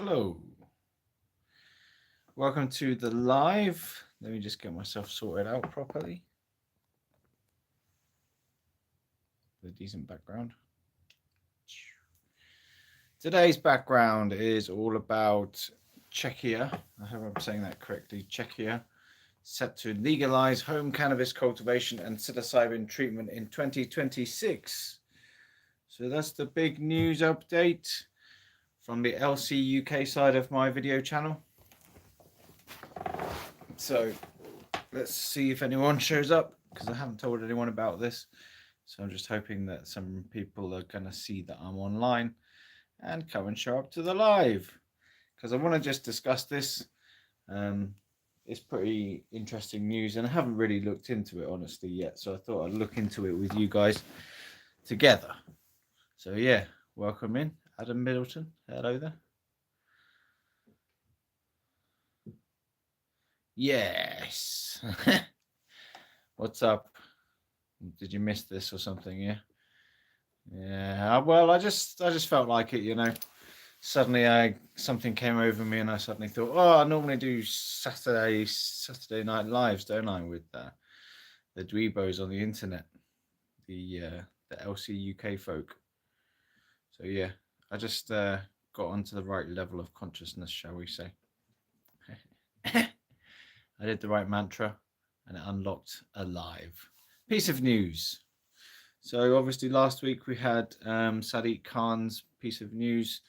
Hello. Welcome to the live. Let me just get myself sorted out properly. The decent background. Today's background is all about Czechia. I hope I'm saying that correctly. Czechia set to legalize home cannabis cultivation and psilocybin treatment in 2026. So that's the big news update from the LC UK side of my video channel. So let's see if anyone shows up, because I haven't told anyone about this. So I'm just hoping that some people are going to see that I'm online and come and show up to the live, because I want to just discuss this. It's pretty interesting news, and I haven't really looked into it honestly yet. So I thought I'd look into it with you guys together. So yeah, welcome in, Adam Middleton. Hello there. Yes. What's up? Did you miss this or something? Yeah. Well, I just felt like it, Suddenly something came over me, and I suddenly thought, oh, I normally do Saturday night lives, don't I, with the dweebos on the internet, the LC UK folk. So yeah, I just got onto the right level of consciousness, shall we say. I did the right mantra, and it unlocked a live piece of news. So obviously last week we had Sadiq Khan's piece of news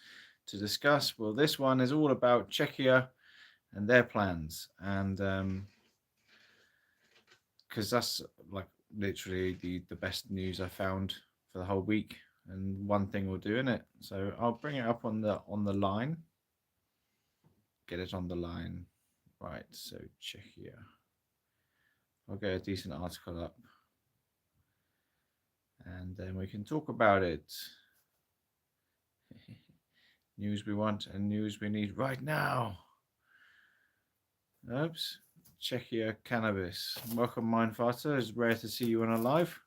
to discuss. Well, this one is all about Czechia and their plans, and because that's like literally the best news I found for the whole week, and one thing will do in it. So I'll bring it up on the line. Get it on the line. Right, so Czechia. I'll get a decent article up, and then we can talk about it. News we want and news we need right now. Oops. Czechia Cannabis. Welcome, Mindfarter. It's rare to see you on a live.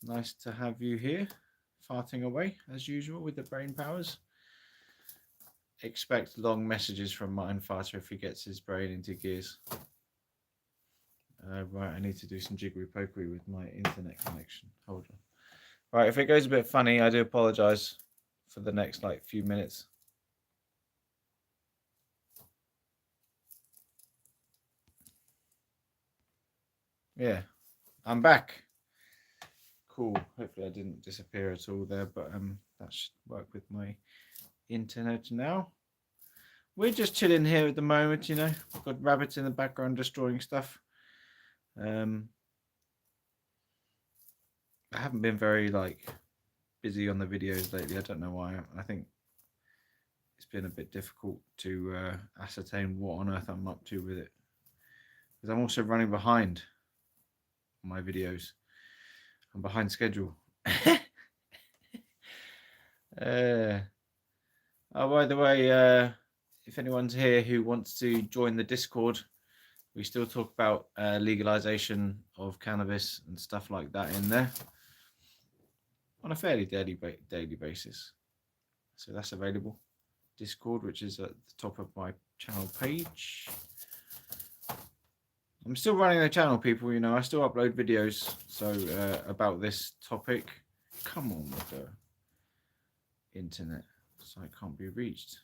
Nice to have you here, farting away as usual with the brain powers. Expect long messages from Mindfarter if he gets his brain into gears. Right, I need to do some jiggery pokery with my internet connection. Hold on. Right, if it goes a bit funny, I do apologise for the next few minutes. Yeah, I'm back. Cool. Hopefully I didn't disappear at all there, but that should work with my internet now. We're just chilling here at the moment, We've got rabbits in the background destroying stuff. I haven't been very busy on the videos lately. I don't know why. I think it's been a bit difficult to ascertain what on earth I'm up to with it, because I'm also running behind on my videos. I'm behind schedule. Oh, by the way, if anyone's here who wants to join the Discord, we still talk about legalization of cannabis and stuff like that in there on a fairly daily basis. So that's available. Discord, which is at the top of my channel page. I'm still running the channel, people. I still upload videos. So about this topic, come on with the internet. Site can't be reached.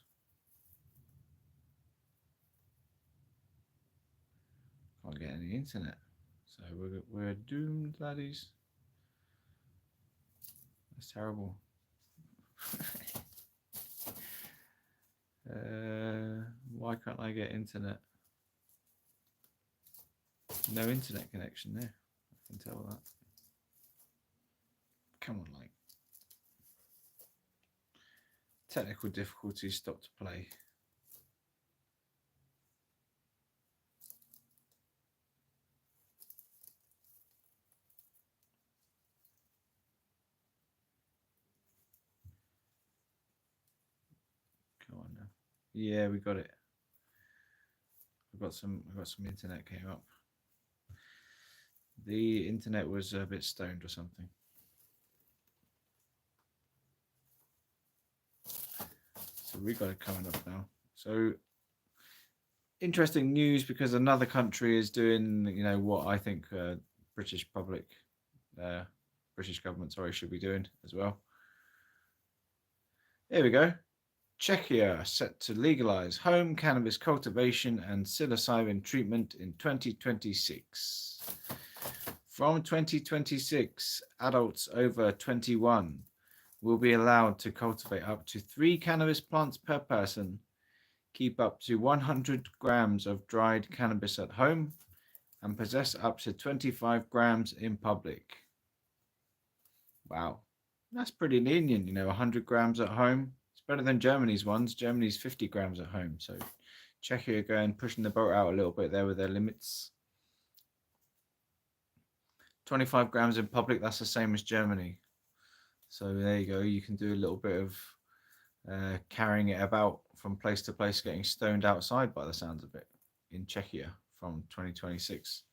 Can't get any internet. So we're doomed, laddies. That's terrible. Why can't I get internet? No internet connection there. I can tell that. Come on, technical difficulties stopped play. Come on now. Yeah, we got it. I got some internet came up. The internet was a bit stoned or something. So have we got coming up now? So interesting news, because another country is doing, what I think British government, should be doing as well. Here we go. Czechia set to legalise home cannabis cultivation and psilocybin treatment in 2026. From 2026, adults over 21 will be allowed to cultivate up to 3 cannabis plants per person, keep up to 100 grams of dried cannabis at home, and possess up to 25 grams in public. Wow, that's pretty lenient, 100 grams at home. It's better than Germany's ones. Germany's 50 grams at home. So Czechia going pushing the boat out a little bit there with their limits. 25 grams in public, that's the same as Germany. So there you go. You can do a little bit of carrying it about from place to place, getting stoned outside by the sounds of it in Czechia from 2026.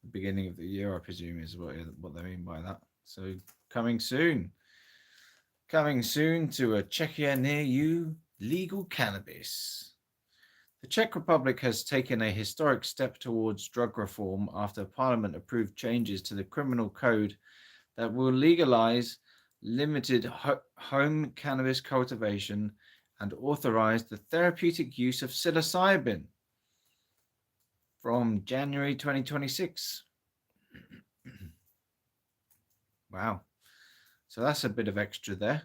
The beginning of the year, I presume, is what they mean by that. So coming soon to a Czechia near you, legal cannabis. The Czech Republic has taken a historic step towards drug reform after Parliament approved changes to the criminal code that will legalise limited home cannabis cultivation and authorise the therapeutic use of psilocybin from January 2026. Wow. So that's a bit of extra there.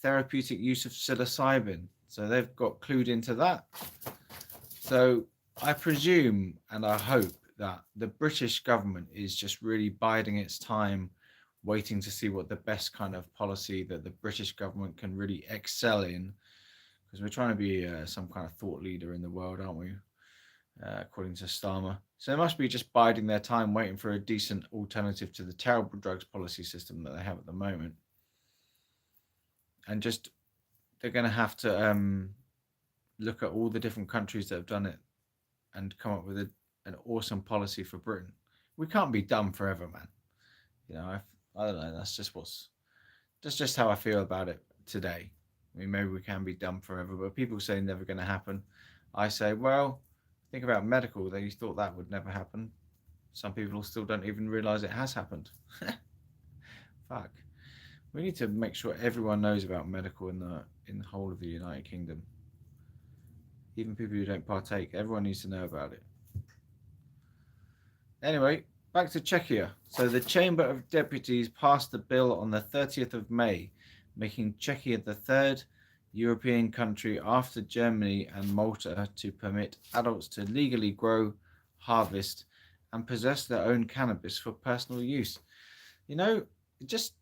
Therapeutic use of psilocybin. So they've got clued into that. So I presume and I hope that the British government is just really biding its time, waiting to see what the best kind of policy that the British government can really excel in, because we're trying to be some kind of thought leader in the world, aren't we? According to Starmer. So they must be just biding their time, waiting for a decent alternative to the terrible drugs policy system that they have at the moment. And just, they're going to have to look at all the different countries that have done it and come up with an awesome policy for Britain. We can't be dumb forever, man. I don't know. That's just how I feel about it today. I mean, maybe we can be dumb forever, but people say never going to happen. I say, well, think about medical. They thought that would never happen. Some people still don't even realize it has happened. Fuck. We need to make sure everyone knows about medical in the whole of the United Kingdom. Even people who don't partake, everyone needs to know about it. Anyway, back to Czechia. So the Chamber of Deputies passed the bill on the 30th of May, making Czechia the third European country after Germany and Malta to permit adults to legally grow, harvest, and possess their own cannabis for personal use. Just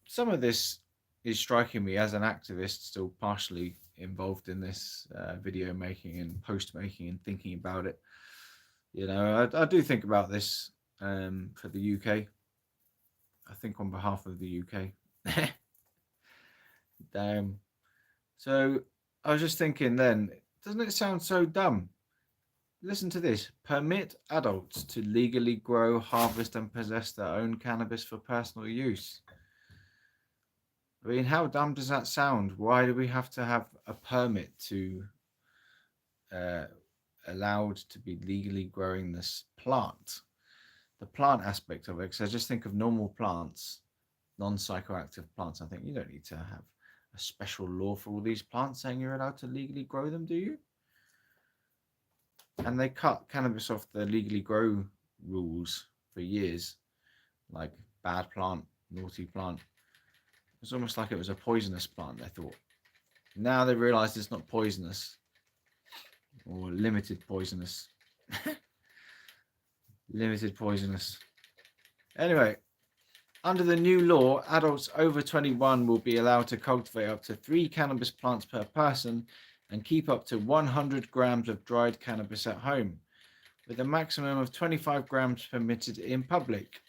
some of this is striking me as an activist, still partially involved in this video making and post making and thinking about it. I do think about this for the UK. I think on behalf of the UK. Damn. So I was just thinking then, doesn't it sound so dumb? Listen to this. Permit adults to legally grow, harvest, and possess their own cannabis for personal use. I mean, how dumb does that sound? Why do we have to have a permit to allowed to be legally growing this plant? The plant aspect of it, because I just think of normal plants, non-psychoactive plants. I think you don't need to have a special law for all these plants saying you're allowed to legally grow them, do you? And they cut cannabis off the legally grow rules for years, like bad plant, naughty plant. It's almost like it was a poisonous plant, they thought. Now they realised it's not poisonous, or limited poisonous. Limited poisonous. Anyway, under the new law, adults over 21 will be allowed to cultivate up to 3 cannabis plants per person and keep up to 100 grams of dried cannabis at home, with a maximum of 25 grams permitted in public.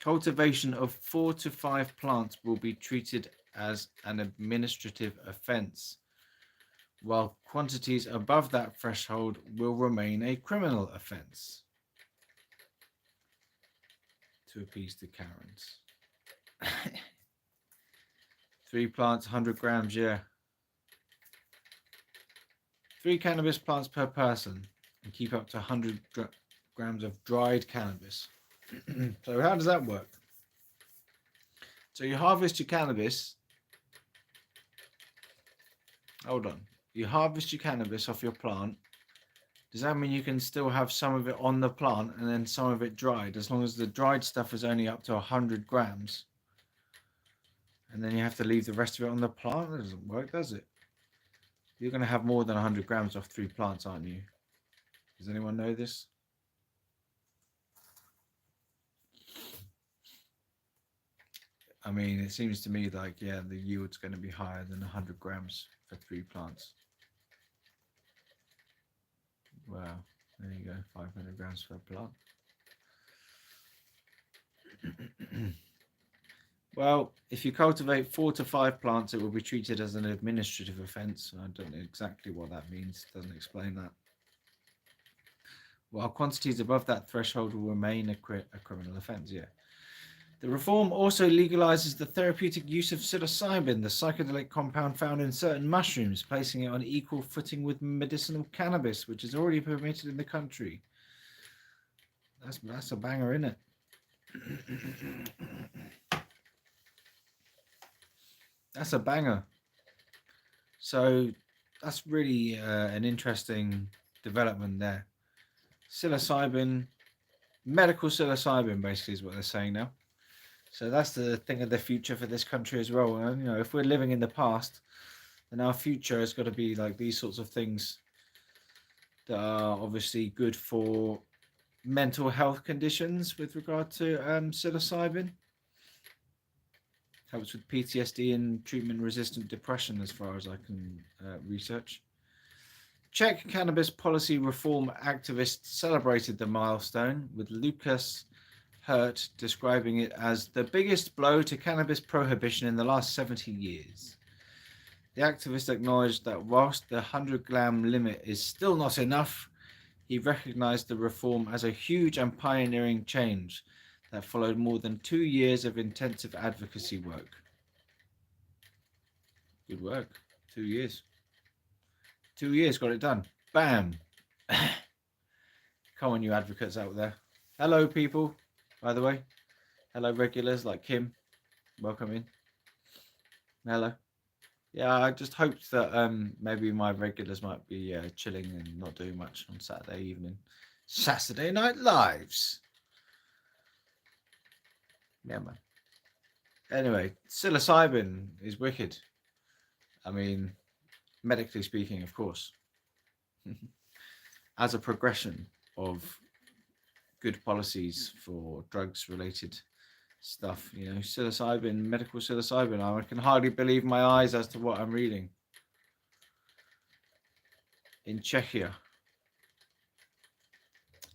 Cultivation of 4 to 5 plants will be treated as an administrative offence, while quantities above that threshold will remain a criminal offence. To appease the Karens. 3 plants, 100 grams, yeah. 3 cannabis plants per person and keep up to 100 grams of dried cannabis. So how does that work? So you harvest your cannabis. Hold on. You harvest your cannabis off your plant. Does that mean you can still have some of it on the plant and then some of it dried, as long as the dried stuff is only up to 100 grams? And then you have to leave the rest of it on the plant? That doesn't work, does it? You're going to have more than 100 grams off 3 plants, aren't you? Does anyone know this? I mean, it seems to me like, yeah, the yield's going to be higher than 100 grams for 3 plants. Wow, there you go, 500 grams per plant. Well, if you cultivate 4 to 5 plants, it will be treated as an administrative offence. I don't know exactly what that means. It doesn't explain that. While quantities above that threshold will remain a criminal offence, yeah. The reform also legalises the therapeutic use of psilocybin, the psychedelic compound found in certain mushrooms, placing it on equal footing with medicinal cannabis, which is already permitted in the country. That's a banger, isn't it? That's a banger. So that's really an interesting development there. Psilocybin, medical psilocybin, basically, is what they're saying now. So that's the thing of the future for this country as well. And, you know, if we're living in the past, then our future has got to be like these sorts of things that are obviously good for mental health conditions with regard to psilocybin. Helps with PTSD and treatment-resistant depression, as far as I can research. Czech cannabis policy reform activists celebrated the milestone, with Lucas Hurt describing it as the biggest blow to cannabis prohibition in the last 70 years. The activist acknowledged that whilst the 100-gram limit is still not enough, he recognised the reform as a huge and pioneering change that followed more than 2 years of intensive advocacy work. Good work. 2 years. 2 years got it done. Bam. Come on, you advocates out there. Hello, people. By the way, hello, regulars like Kim. Welcome in. Hello. Yeah, I just hoped that maybe my regulars might be chilling and not doing much on Saturday evening. Saturday Night Lives. Yeah, man. Anyway, psilocybin is wicked. I mean, medically speaking, of course. As a progression of good policies for drugs-related stuff, you know, psilocybin, medical psilocybin. I can hardly believe my eyes as to what I'm reading. In Czechia.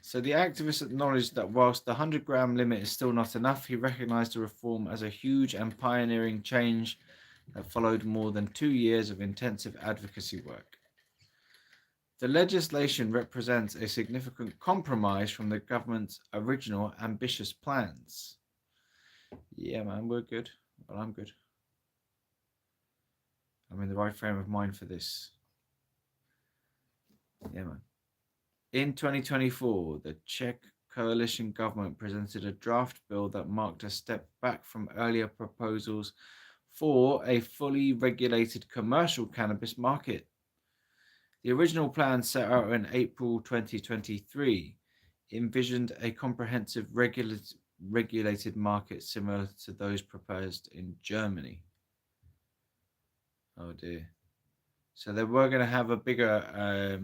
So the activist acknowledged that whilst the 100-gram limit is still not enough, he recognised the reform as a huge and pioneering change that followed more than 2 years of intensive advocacy work. The legislation represents a significant compromise from the government's original ambitious plans. Yeah, man, we're good. Well, I'm good. I'm in the right frame of mind for this. Yeah, man. In 2024, the Czech coalition government presented a draft bill that marked a step back from earlier proposals for a fully regulated commercial cannabis market. The original plan, set out in April 2023, envisioned a comprehensive regulated market similar to those proposed in Germany. Oh dear. So they were going to have a bigger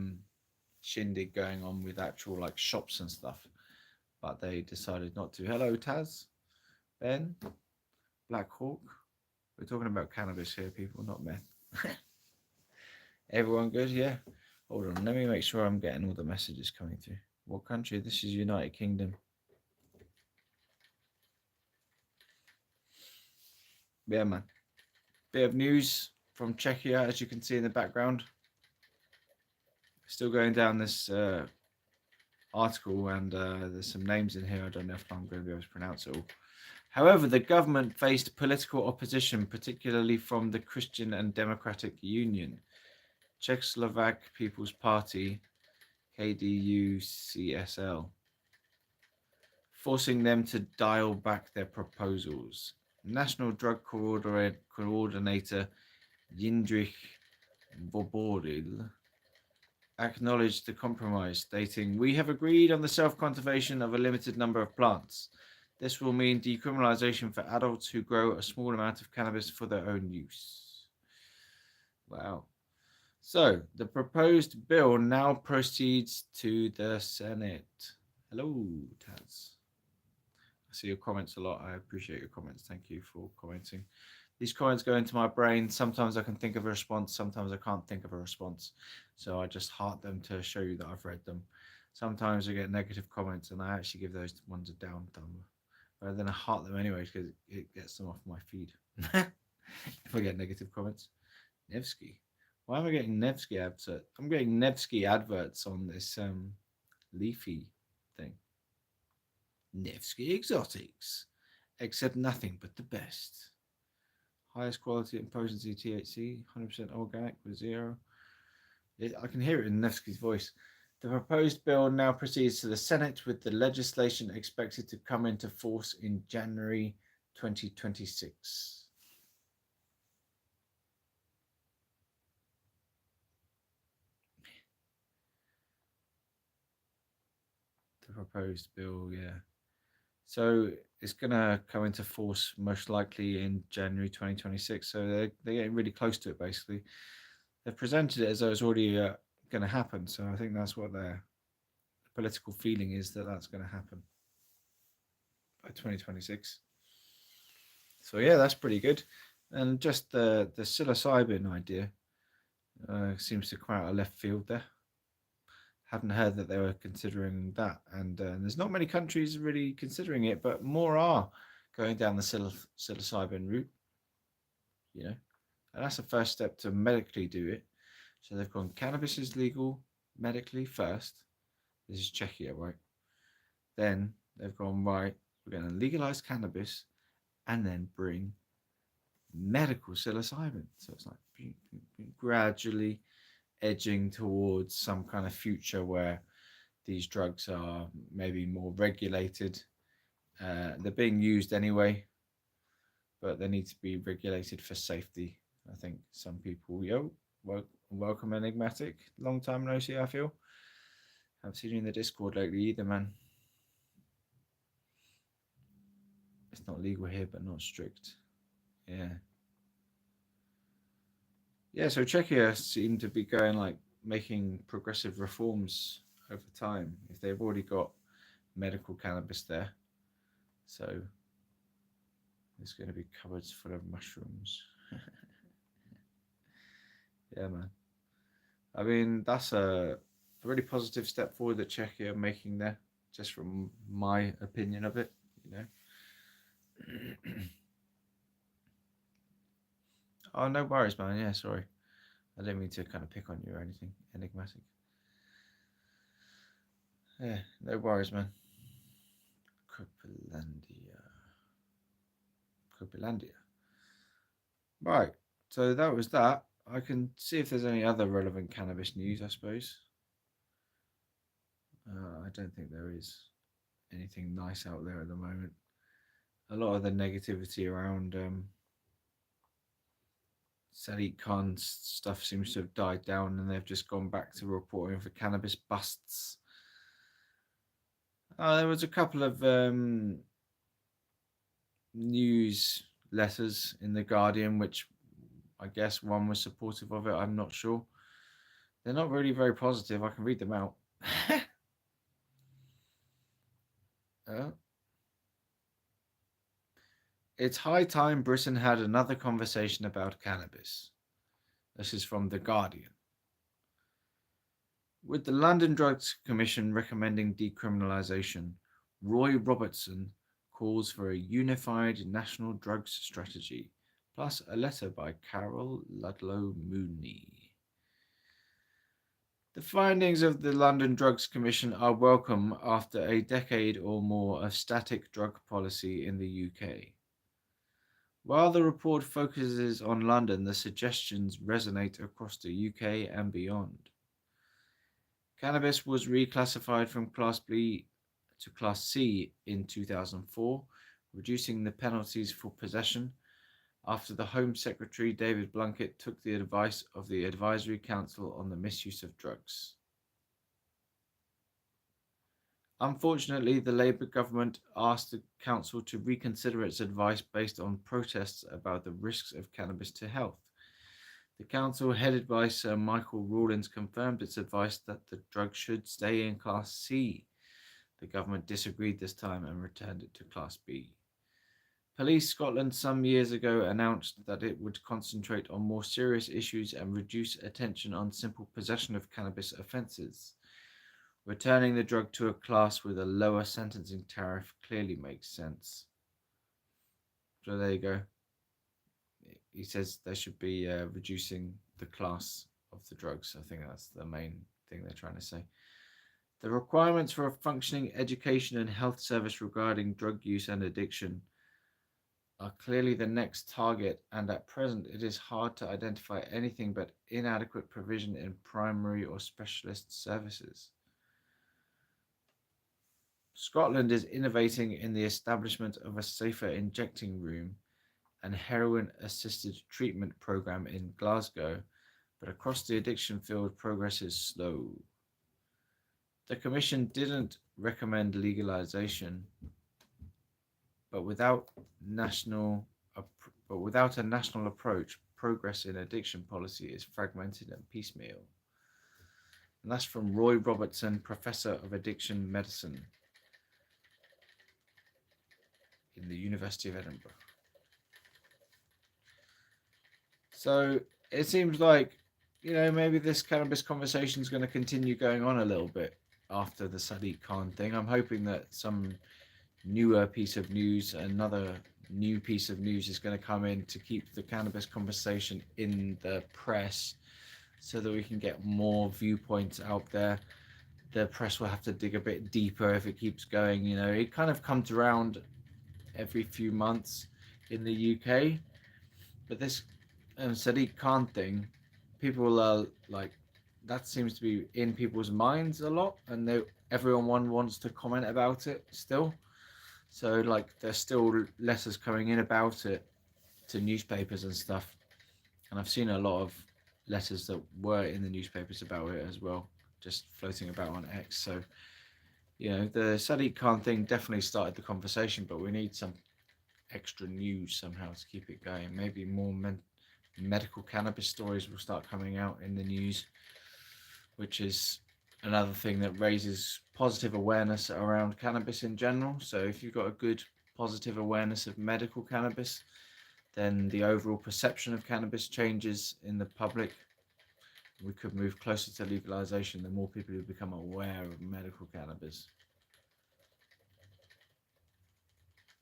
shindig going on with actual like shops and stuff, but they decided not to. Hello, Taz, Ben, Black Hawk. We're talking about cannabis here, people, not meth. Everyone good? Yeah. Hold on, let me make sure I'm getting all the messages coming through. What country? This is United Kingdom. Yeah, man. Bit of news from Czechia, as you can see in the background. Still going down this article, and there's some names in here. I don't know if I'm going to be able to pronounce it all. However, the government faced political opposition, particularly from the Christian and Democratic Union. Czechoslovak People's Party, KDU-CSL, forcing them to dial back their proposals. National Drug Coordinator Jindřich Voboril acknowledged the compromise, stating, "We have agreed on the self-cultivation of a limited number of plants. This will mean decriminalization for adults who grow a small amount of cannabis for their own use." Wow. So, the proposed bill now proceeds to the Senate. Hello, Taz. I see your comments a lot. I appreciate your comments. Thank you for commenting. These comments go into my brain. Sometimes I can think of a response. Sometimes I can't think of a response. So I just heart them to show you that I've read them. Sometimes I get negative comments and I actually give those ones a down thumb. But then I heart them anyway because it gets them off my feed. If I get negative comments. Nevsky. Why am I getting Nevsky adverts? I'm getting Nevsky adverts on this leafy thing. Nevsky Exotics. Accept nothing but the best. Highest quality and potency THC, 100% organic with zero. I can hear it in Nevsky's voice. The proposed bill now proceeds to the Senate, with the legislation expected to come into force in January 2026. The proposed bill, yeah. So it's going to come into force most likely in January 2026. So they're getting really close to it, basically. They've presented it as though it's already going to happen. So I think that's what their political feeling is, that that's going to happen by 2026. So yeah, that's pretty good. And just the psilocybin idea seems to come out of left field there. Haven't heard that they were considering that, and there's not many countries really considering it, but more are going down the psilocybin route. You know, and that's the first step to medically do it. So they've gone, cannabis is legal medically first. This is Czechia, right? Then they've gone, right, we're going to legalize cannabis and then bring medical psilocybin. So it's like gradually edging towards some kind of future where these drugs are maybe more regulated. They're being used anyway, but they need to be regulated for safety. I think some people, welcome Enigmatic. Long time no see, I feel. Haven't seen you in the Discord lately either, man. It's not legal here, but not strict. Yeah. Yeah, so Czechia seem to be going like making progressive reforms over time if they've already got medical cannabis there. So there's going to be cupboards full of mushrooms. Yeah, man. I mean, that's a really positive step forward that Czechia are making there, just from my opinion of it, you know. Oh, no worries, man. Yeah, sorry. I didn't mean to kind of pick on you or anything. Enigmatic. Yeah, no worries, man. Copilandia. Right. So that was that. I can see if there's any other relevant cannabis news, I suppose. I don't think there is anything nice out there at the moment. A lot of the negativity around Sadiq Khan's stuff seems to have died down, and they've just gone back to reporting for cannabis busts. There was a couple of news letters in the Guardian, which I guess one was supportive of it. I'm not sure. They're not really very positive. I can read them out. It's high time Britain had another conversation about cannabis. This is from The Guardian. With the London Drugs Commission recommending decriminalisation, Roy Robertson calls for a unified national drugs strategy, plus a letter by Carol Ludlow Mooney. The findings of the London Drugs Commission are welcome after a decade or more of static drug policy in the UK. While the report focuses on London, the suggestions resonate across the UK and beyond. Cannabis was reclassified from Class B to Class C in 2004, reducing the penalties for possession after the Home Secretary David Blunkett took the advice of the Advisory Council on the Misuse of Drugs. Unfortunately, the Labour government asked the council to reconsider its advice based on protests about the risks of cannabis to health. The council, headed by Sir Michael Rawlins, confirmed its advice that the drug should stay in Class C. The government disagreed this time and returned it to Class B. Police Scotland some years ago announced that it would concentrate on more serious issues and reduce attention on simple possession of cannabis offences. Returning the drug to a class with a lower sentencing tariff clearly makes sense. So there you go. He says they should be reducing the class of the drugs. I think that's the main thing they're trying to say. The requirements for a functioning education and health service regarding drug use and addiction are clearly the next target, and at present it is hard to identify anything but inadequate provision in primary or specialist services. Scotland is innovating in the establishment of a safer injecting room and heroin-assisted treatment program in Glasgow, but across the addiction field progress is slow. The Commission didn't recommend legalisation, but without a national approach, progress in addiction policy is fragmented and piecemeal. And that's from Roy Robertson, Professor of Addiction Medicine in the University of Edinburgh. So it seems like, maybe this cannabis conversation is going to continue going on a little bit after the Sadiq Khan thing. I'm hoping that some newer piece of news, another new piece of news is going to come in to keep the cannabis conversation in the press so that we can get more viewpoints out there. The press will have to dig a bit deeper if it keeps going. It kind of comes around every few months in the UK, but this Sadiq Khan thing, people are like, that seems to be in people's minds a lot, and everyone wants to comment about it still. So there's still letters coming in about it to newspapers and stuff, and I've seen a lot of letters that were in the newspapers about it as well, just floating about on X. So the Sadiq Khan thing definitely started the conversation, but we need some extra news somehow to keep it going. Maybe more medical cannabis stories will start coming out in the news, which is another thing that raises positive awareness around cannabis in general. So if you've got a good positive awareness of medical cannabis, then the overall perception of cannabis changes in the public. We could move closer to legalization the more people who become aware of medical cannabis.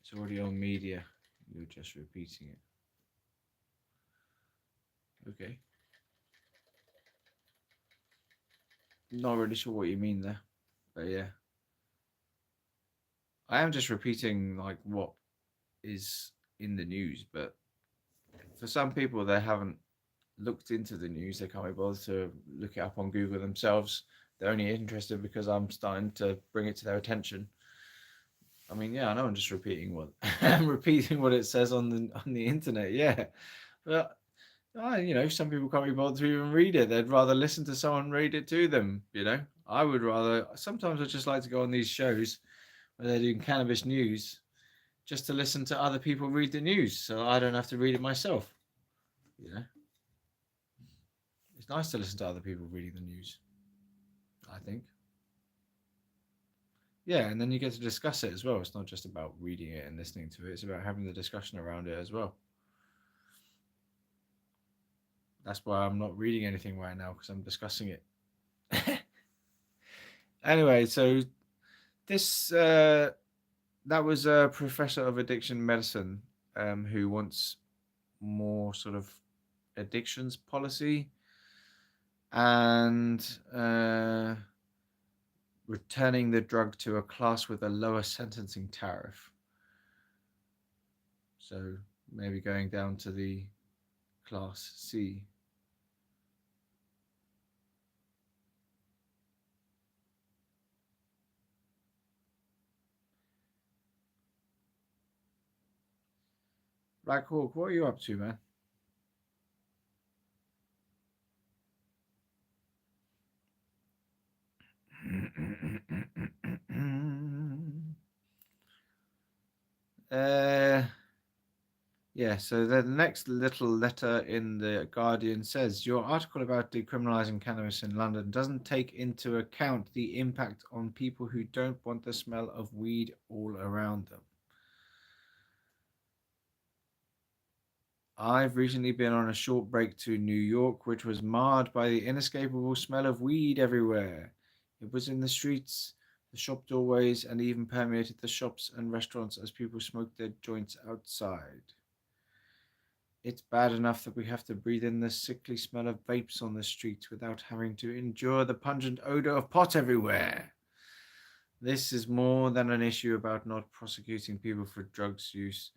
It's already on media. You're just repeating it. Okay. Not really sure what you mean there, but yeah. I am just repeating what is in the news, but for some people they haven't looked into the news. They can't be bothered to look it up on Google themselves. They're only interested because I'm starting to bring it to their attention. I mean, yeah, I know I'm just repeating what I'm repeating what it says on the internet. Yeah, but some people can't be bothered to even read it. They'd rather listen to someone read it to them. I would rather. Sometimes I just like to go on these shows where they're doing cannabis news, just to listen to other people read the news, so I don't have to read it myself. It's nice to listen to other people reading the news, I think. Yeah, and then you get to discuss it as well. It's not just about reading it and listening to it. It's about having the discussion around it as well. That's why I'm not reading anything right now, because I'm discussing it. Anyway, so this that was a professor of addiction medicine who wants more sort of addictions policy and returning the drug to a class with a lower sentencing tariff. So Maybe going down to the Class C. Black Hawk, what are you up to, man? uh, yeah, so the next little letter in the Guardian says your article about decriminalising cannabis in London doesn't take into account the impact on people who don't want the smell of weed all around them. I've recently been on a short break to New York, which was marred by the inescapable smell of weed everywhere. It was in the streets, the shop doorways, and even permeated the shops and restaurants as people smoked their joints outside. It's bad enough that we have to breathe in the sickly smell of vapes on the streets without having to endure the pungent odor of pot everywhere. This is more than an issue about not prosecuting people for drugs use.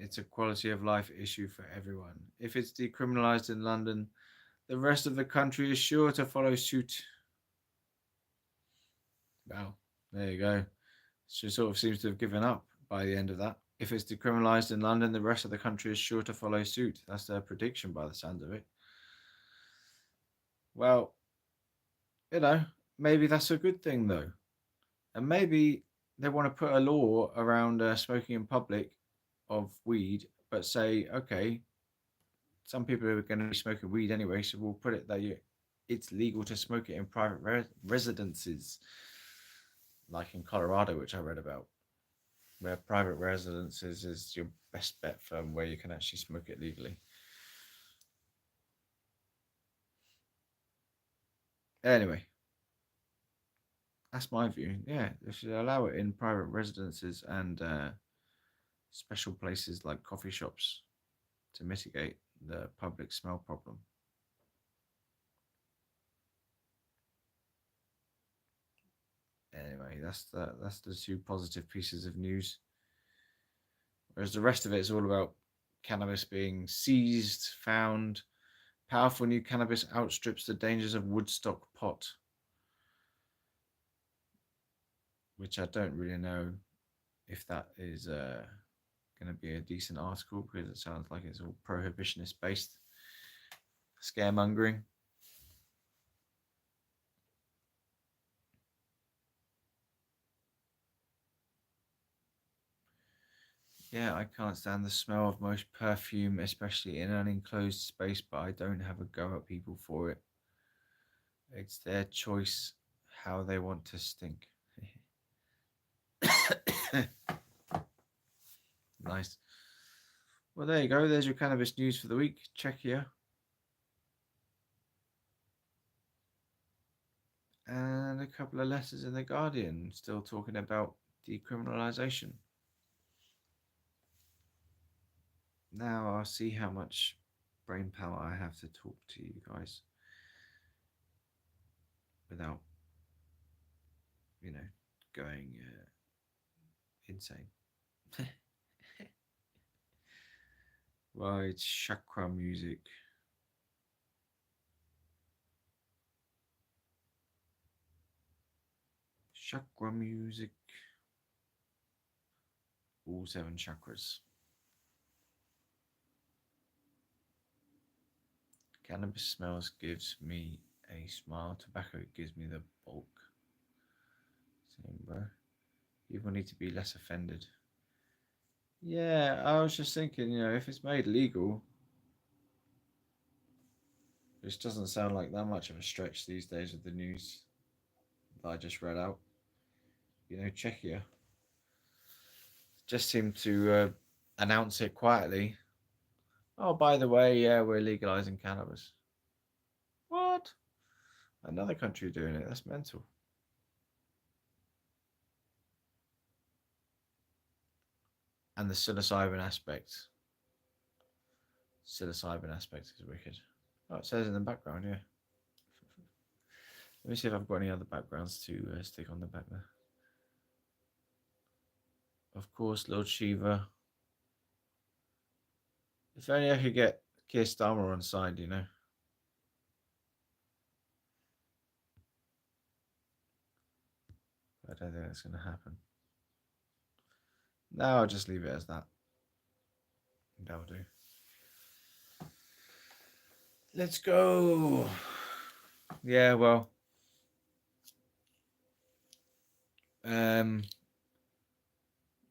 It's a quality of life issue for everyone. If it's decriminalised in London, the rest of the country is sure to follow suit. Well, there you go. She sort of seems to have given up by the end of that. If it's decriminalised in London, the rest of the country is sure to follow suit. That's their prediction by the sound of it. Well, you know, maybe that's a good thing though. And maybe they want to put a law around smoking in public of weed, but say, okay, some people are going to be smoking weed anyway, so we'll put it that it's legal to smoke it in private residences, like in Colorado, which I read about, where private residences is your best bet for where you can actually smoke it legally. Anyway, that's my view. Yeah, they should allow it in private residences and special places like coffee shops to mitigate the public smell problem. Anyway, that's the two positive pieces of news. Whereas the rest of it is all about cannabis being seized, found. Powerful new cannabis outstrips the dangers of Woodstock pot, which I don't really know if that is going to be a decent article because it sounds like it's all prohibitionist based scaremongering. Yeah, I can't stand the smell of most perfume, especially in an enclosed space, but I don't have a go at people for it. It's their choice how they want to stink. Nice. Well, there you go. There's your cannabis news for the week. Czechia. And a couple of letters in the Guardian still talking about decriminalisation. Now I'll see how much brain power I have to talk to you guys without, going insane. Right, chakra music. Chakra music. All 7 chakras. Cannabis smells gives me a smile. Tobacco gives me the bulk. Same, bro. People need to be less offended. Yeah, I was just thinking, if it's made legal, which doesn't sound like that much of a stretch these days with the news that I just read out. Czechia just seemed to announce it quietly. Oh, by the way, yeah, we're legalizing cannabis. What? Another country doing it? That's mental. And the psilocybin aspect. Psilocybin aspect is wicked. Oh, it says in the background, yeah. Let me see if I've got any other backgrounds to stick on the back there. Of course, Lord Shiva. If only I could get Keir Starmer on side, you know. I don't think that's going to happen. No, I'll just leave it as that. That'll do. Let's go. Yeah, well.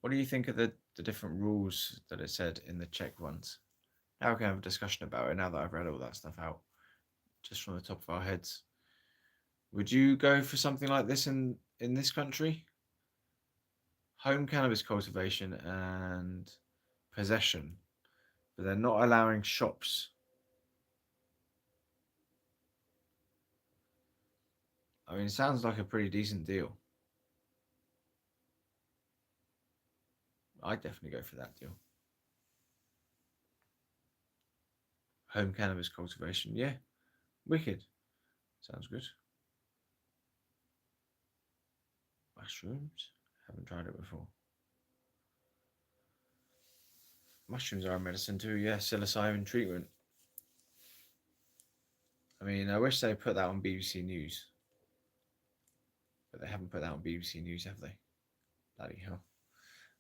What do you think of the different rules that it said in the Czech ones? Now we can have a discussion about it now that I've read all that stuff out, just from the top of our heads. Would you go for something like this in this country? Home cannabis cultivation and possession, but they're not allowing shops. I mean, it sounds like a pretty decent deal. I'd definitely go for that deal. Home cannabis cultivation, yeah, wicked. Sounds good. Mushrooms, haven't tried it before. Mushrooms are a medicine too, yeah. Psilocybin treatment. I mean, I wish they put that on BBC News, but they haven't put that on BBC News, have they? Bloody hell.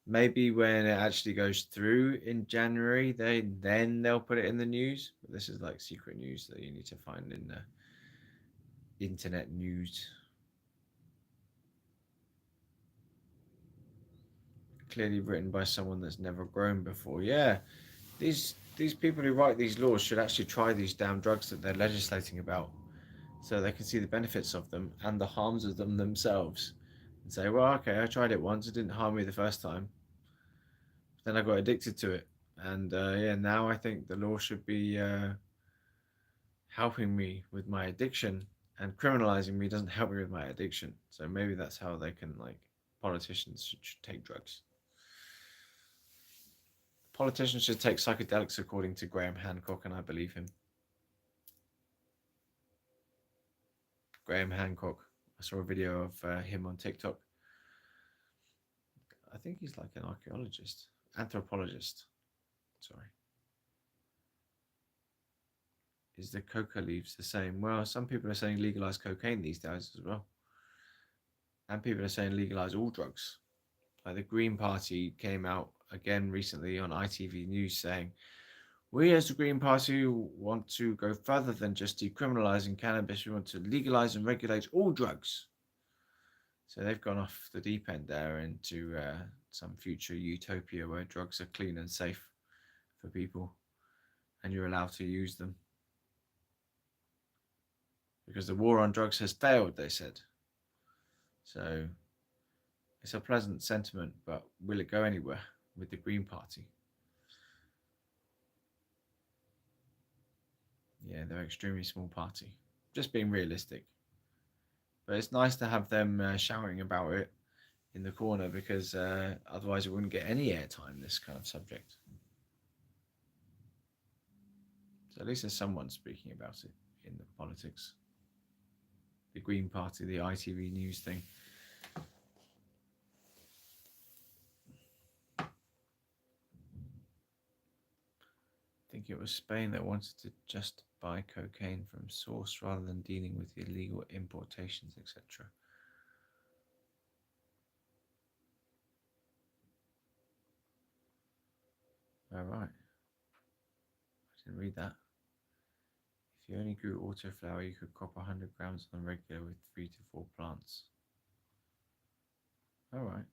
Maybe when it actually goes through in January, they'll put it in the news. But this is like secret news that you need to find in the internet news. Clearly written by someone that's never grown before. Yeah, these people who write these laws should actually try these damn drugs that they're legislating about, so they can see the benefits of them and the harms of them themselves, and say, well, okay, I tried it once, it didn't harm me the first time, then I got addicted to it, and yeah, now I think the law should be helping me with my addiction, and criminalizing me doesn't help me with my addiction. So maybe that's how they can, like, politicians should take drugs. Politicians should take psychedelics, according to Graham Hancock, and I believe him. Graham Hancock. I saw a video of him on TikTok. I think he's like an archaeologist, anthropologist. Sorry. Is the coca leaves the same? Well, some people are saying legalize cocaine these days as well. And people are saying legalize all drugs. Like the Green Party came out again recently on ITV News saying, we as the Green Party want to go further than just decriminalizing cannabis. We want to legalize and regulate all drugs. So they've gone off the deep end there into some future utopia where drugs are clean and safe for people and you're allowed to use them. Because the war on drugs has failed, they said. So it's a pleasant sentiment, but will it go anywhere with the Green Party? Yeah, they're an extremely small party. Just being realistic. But it's nice to have them shouting about it in the corner, because otherwise it wouldn't get any airtime, this kind of subject. So at least there's someone speaking about it in the politics. The Green Party, the ITV News thing. I think it was Spain that wanted to just buy cocaine from source rather than dealing with illegal importations, etc. All right. I didn't read that. If you only grew autoflower, you could crop 100 grams on the regular with 3 to 4 plants. All right.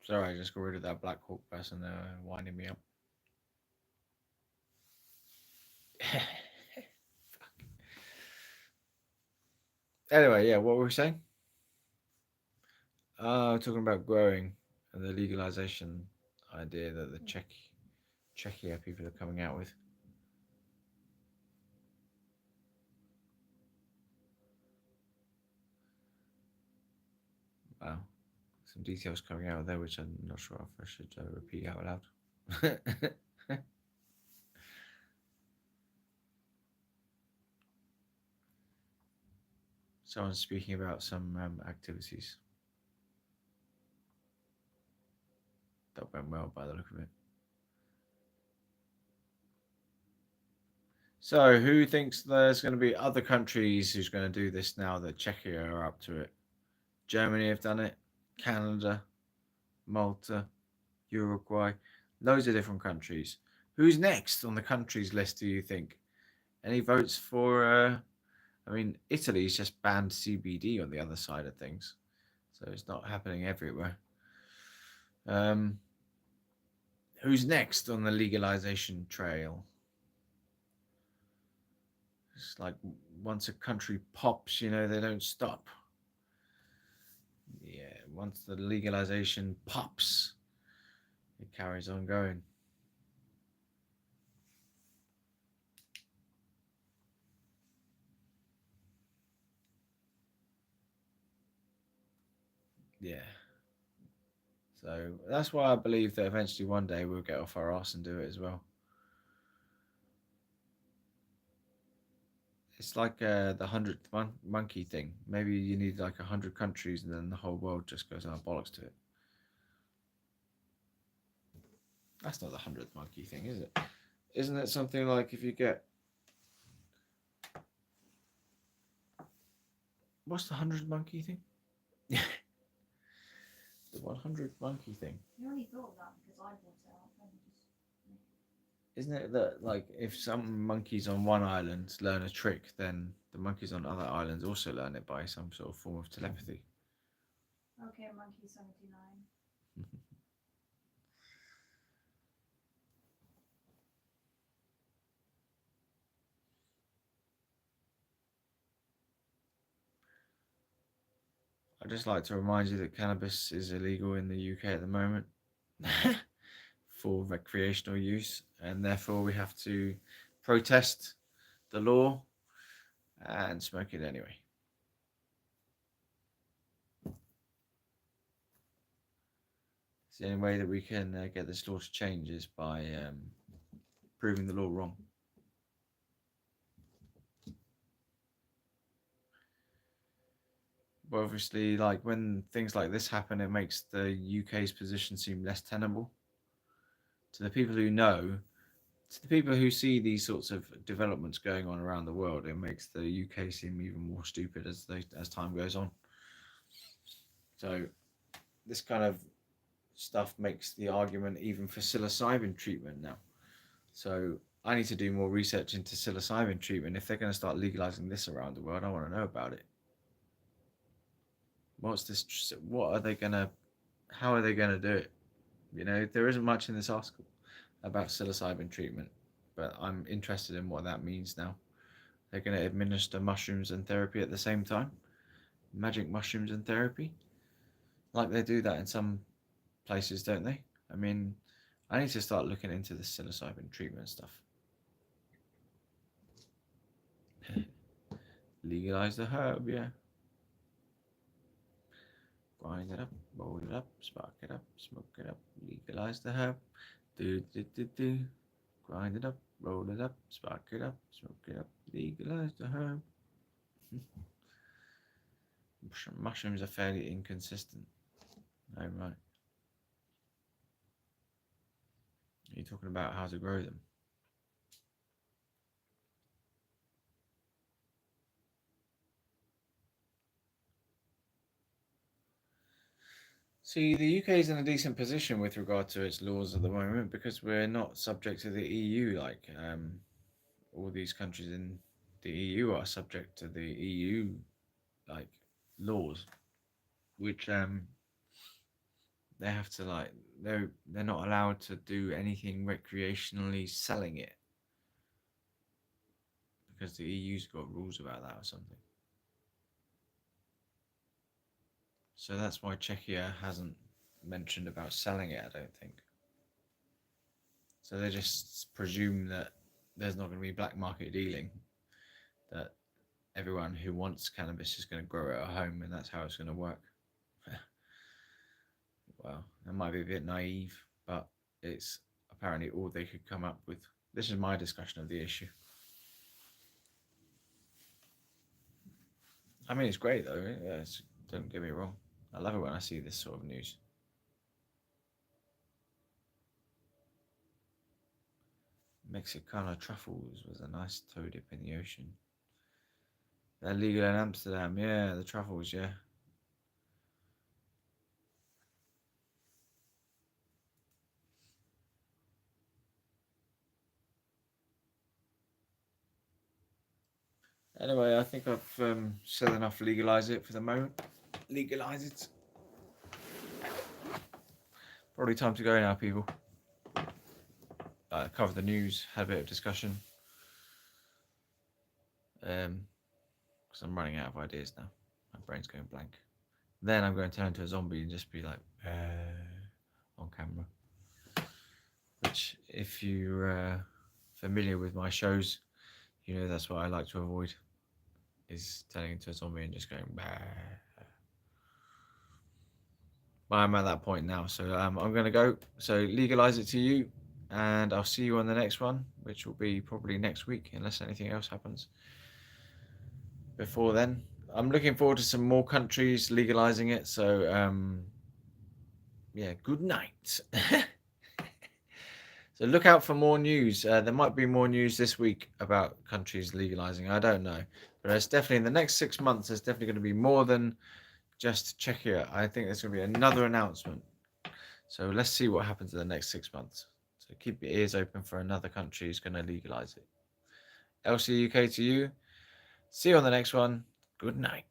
Sorry, I just got rid of that Black Hawk person winding me up. Anyway, yeah, what were we saying? Talking about growing and the legalization idea that the Czechia people are coming out with. Wow. some details coming out there, which I'm not sure if I should repeat out loud. Someone's speaking about some activities that went well by the look of it. So, who thinks there's going to be other countries who's going to do this now that Czechia are up to it? Germany have done it, Canada, Malta, Uruguay, loads of different countries. Who's next on the countries list, do you think? Any votes for, I mean, Italy's just banned CBD on the other side of things, so it's not happening everywhere. Who's next on the legalization trail? It's like once a country pops, they don't stop. Yeah, once the legalization pops, it carries on going. Yeah. So that's why I believe that eventually one day we'll get off our arse and do it as well. It's like the 100th monkey thing. Maybe you need like 100 countries and then the whole world just goes out bollocks to it. That's not the 100th monkey thing, is it? Isn't it something like if you get... What's the 100 monkey thing? The 100 monkey thing. You only thought of that because I brought it up. Isn't it that, like, if some monkeys on one island learn a trick, then the monkeys on other islands also learn it by some sort of form of telepathy? Okay, monkey 79. I'd just like to remind you that cannabis is illegal in the UK at the moment for recreational use, and therefore we have to protest the law and smoke it anyway. It's the only way that we can get this law to change is by proving the law wrong. But obviously, like when things like this happen, it makes the UK's position seem less tenable. To the people who know, to the people who see these sorts of developments going on around the world, it makes the UK seem even more stupid as time goes on. So this kind of stuff makes the argument even for psilocybin treatment now. So I need to do more research into psilocybin treatment. If they're going to start legalizing this around the world, I want to know about it. What's this? What are they going to? How are they going to do it? There isn't much in this article about psilocybin treatment, but I'm interested in what that means now. They're going to administer mushrooms and therapy at the same time. Magic mushrooms and therapy. Like they do that in some places, don't they? I mean, I need to start looking into the psilocybin treatment stuff. Legalize the herb, yeah. Grind it up, roll it up, spark it up, smoke it up, legalize the herb. Do. Grind it up, roll it up, spark it up, smoke it up, legalize the herb. Mushrooms are fairly inconsistent. Oh, right. Are you talking about how to grow them? See, the UK is in a decent position with regard to its laws at the moment because we're not subject to the EU like all these countries in the EU are subject to the EU like laws, which they have to like they're not allowed to do anything recreationally selling it because the EU's got rules about that or something. So that's why Czechia hasn't mentioned about selling it, I don't think. So they just presume that there's not going to be black market dealing, that everyone who wants cannabis is going to grow it at home and that's how it's going to work. Well, it might be a bit naive, but it's apparently all they could come up with. This is my discussion of the issue. I mean, it's great though. Yeah, don't get me wrong. I love it when I see this sort of news. Mexicana truffles was a nice toe dip in the ocean. They're legal in Amsterdam. Yeah, the truffles, yeah. Anyway, I think I've said enough. Legalise it for the moment. Legalise it. Probably time to go now, people. Cover the news, had a bit of discussion. Because I'm running out of ideas now. My brain's going blank. Then I'm going to turn into a zombie and just be like, on camera. Which, if you're familiar with my shows, you know that's what I like to avoid. Is turning into a zombie and just going, bah. But I'm at that point now, so I'm going to go. So legalise it to you, and I'll see you on the next one, which will be probably next week, unless anything else happens before then. I'm looking forward to some more countries legalising it, so yeah, good night. So look out for more news. There might be more news this week about countries legalising. I don't know. But it's definitely in the next 6 months, there's definitely going to be more than just Czechia. I think there's going to be another announcement. So let's see what happens in the next 6 months. So keep your ears open for another country who's going to legalise it. LCUK to you. See you on the next one. Good night.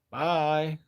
Bye.